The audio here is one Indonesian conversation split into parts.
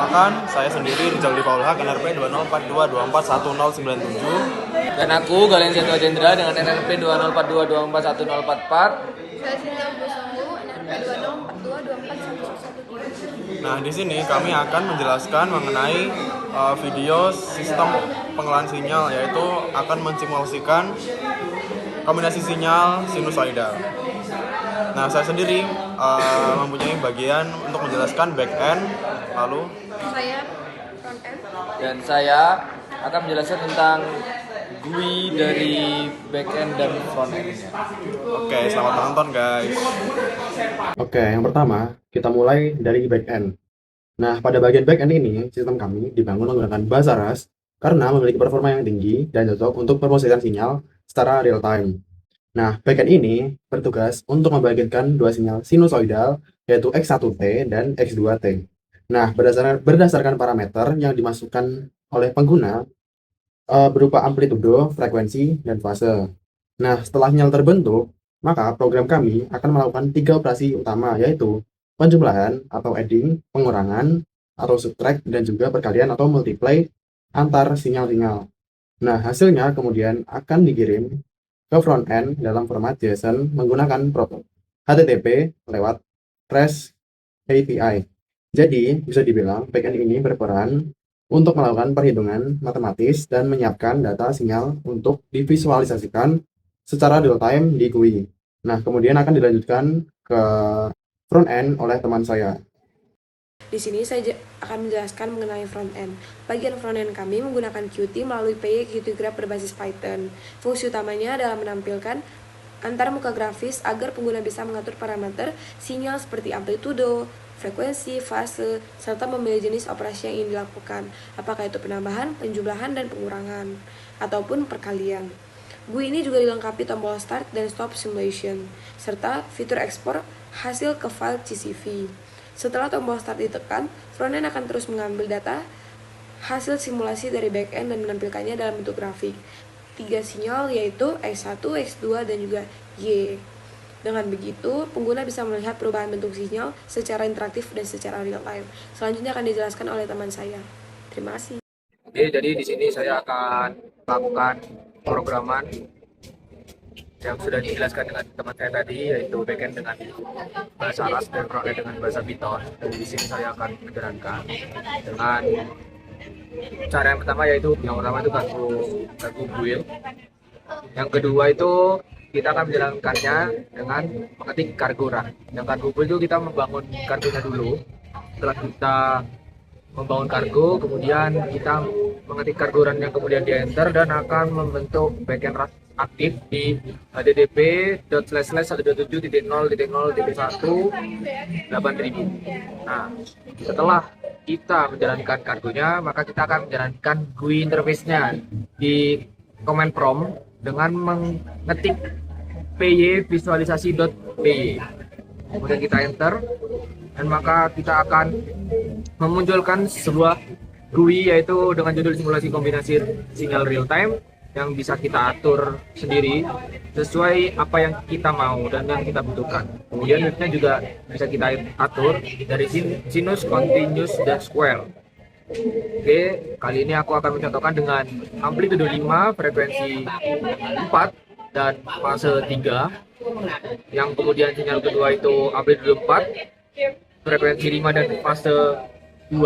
Perkenalkan, saya sendiri Rizal Dipaulha, NRP 2042241097. Dan aku Galen Setua Jendra dengan NRP 2042241044. Saya Sinta Busomu, NRP 2042241113. Nah, di sini kami akan menjelaskan mengenai video sistem pengolahan sinyal, yaitu akan mensimulasikan kombinasi sinyal sinusoidal. Nah, saya sendiri mempunyai bagian untuk menjelaskan back end, lalu Saya front end. Dan saya akan menjelaskan tentang GUI dari backend dan frontend-nya. oke, selamat menonton guys. Oke, yang pertama kita mulai dari backend. Nah, pada bagian backend ini, sistem kami dibangun menggunakan bahasa Rust karena memiliki performa yang tinggi dan cocok untuk memproseskan sinyal secara real time. Nah, backend ini bertugas untuk membagikan dua sinyal sinusoidal, yaitu X1T dan X2T. Nah, berdasarkan parameter yang dimasukkan oleh pengguna berupa amplitudo, frekuensi, dan fase. Nah, setelah sinyal terbentuk, maka program kami akan melakukan 3 operasi utama, yaitu penjumlahan atau adding, pengurangan atau subtract, dan juga perkalian atau multiply antar sinyal-sinyal. Nah, hasilnya kemudian akan dikirim ke front end dalam format JSON menggunakan protokol HTTP lewat REST API. Jadi, bisa dibilang backend ini berperan untuk melakukan perhitungan matematis dan menyiapkan data sinyal untuk divisualisasikan secara real time di GUI. Nah, kemudian akan dilanjutkan ke front end oleh teman saya. Di sini saya akan menjelaskan mengenai front-end. Bagian front-end kami menggunakan Qt melalui PY Qt Graph berbasis Python. Fungsi utamanya adalah menampilkan antar muka grafis agar pengguna bisa mengatur parameter sinyal seperti amplitudo, frekuensi, fase, serta memilih jenis operasi yang ingin dilakukan, apakah itu penambahan, penjumlahan, dan pengurangan, ataupun perkalian. GUI ini juga dilengkapi tombol Start dan Stop Simulation, serta fitur ekspor hasil ke file CSV. Setelah tombol Start ditekan, frontend akan terus mengambil data hasil simulasi dari backend dan menampilkannya dalam bentuk grafik. 3 sinyal yaitu X1, X2, dan juga Y. Dengan begitu, pengguna bisa melihat perubahan bentuk sinyal secara interaktif dan secara real time. Selanjutnya akan dijelaskan oleh teman saya. Terima kasih. Oke, jadi di sini saya akan melakukan programan yang sudah dijelaskan dengan teman saya tadi, yaitu backend dengan bahasa Rust dan frontend dengan bahasa Python. Dan di sini saya akan menjalankan dengan cara yang pertama, yaitu yang pertama itu kargo build. Yang kedua itu kita akan menjalankannya dengan mengetik kargo run. Yang kargo build itu kita membangun kargonya dulu. Setelah kita membangun kargo, kemudian kita mengetik kargo run yang kemudian di enter dan akan membentuk backend Rust aktif di http://1.7.0.0.1.8000. Nah, setelah kita menjalankan kargonya, maka kita akan menjalankan GUI interface-nya di command prompt dengan mengetik py visualisasi.py. Kemudian kita enter dan maka kita akan memunculkan sebuah GUI yaitu dengan judul simulasi kombinasi sinyal real time yang bisa kita atur sendiri sesuai apa yang kita mau dan yang kita butuhkan. Kemudian width-nya juga bisa kita atur dari sinus, continuous, dan square. Oke, kali ini aku akan mencontohkan dengan amplitudo 5, frekuensi 4, dan fase 3. Yang kemudian sinyal kedua itu amplitudo 4, frekuensi 5, dan fase 2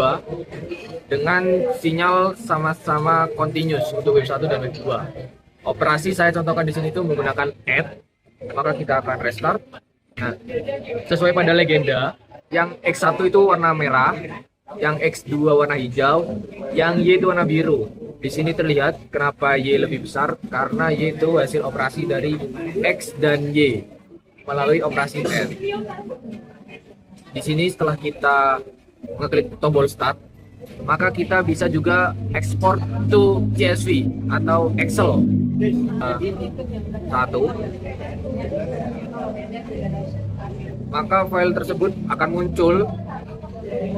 dengan sinyal sama-sama continuous untuk wave 1 dan wave 2. Operasi saya contohkan di sini itu menggunakan add, maka kita akan restart. Nah, sesuai pada legenda, yang X1 itu warna merah, yang X2 warna hijau, yang Y itu warna biru. Di sini terlihat kenapa Y lebih besar, karena Y itu hasil operasi dari X dan Y melalui operasi add. Di sini setelah kita ngeklik tombol start, maka kita bisa juga export to CSV atau Excel. Maka file tersebut akan muncul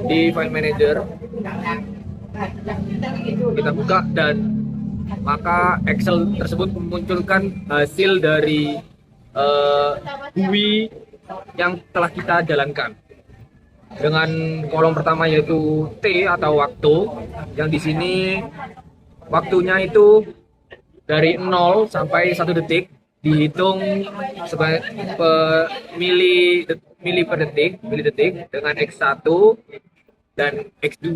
di file manager. Kita buka dan maka Excel tersebut memunculkan hasil dari GUI yang telah kita jalankan. dengan kolom pertama yaitu T atau waktu, yang di sini waktunya itu dari 0 sampai 1 detik dihitung sebagai mili per detik, dengan X1 dan X2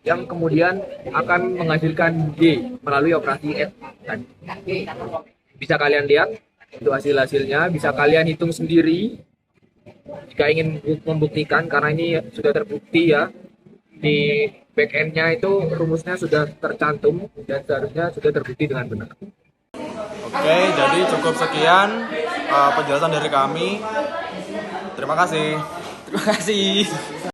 yang kemudian akan menghasilkan D melalui operasi add tadi. Bisa kalian lihat itu hasilnya, bisa kalian hitung sendiri jika ingin membuktikan, karena ini sudah terbukti ya, di backend-nya itu rumusnya sudah tercantum dan seharusnya sudah terbukti dengan benar. Oke, jadi cukup sekian penjelasan dari kami. Terima kasih. Terima kasih.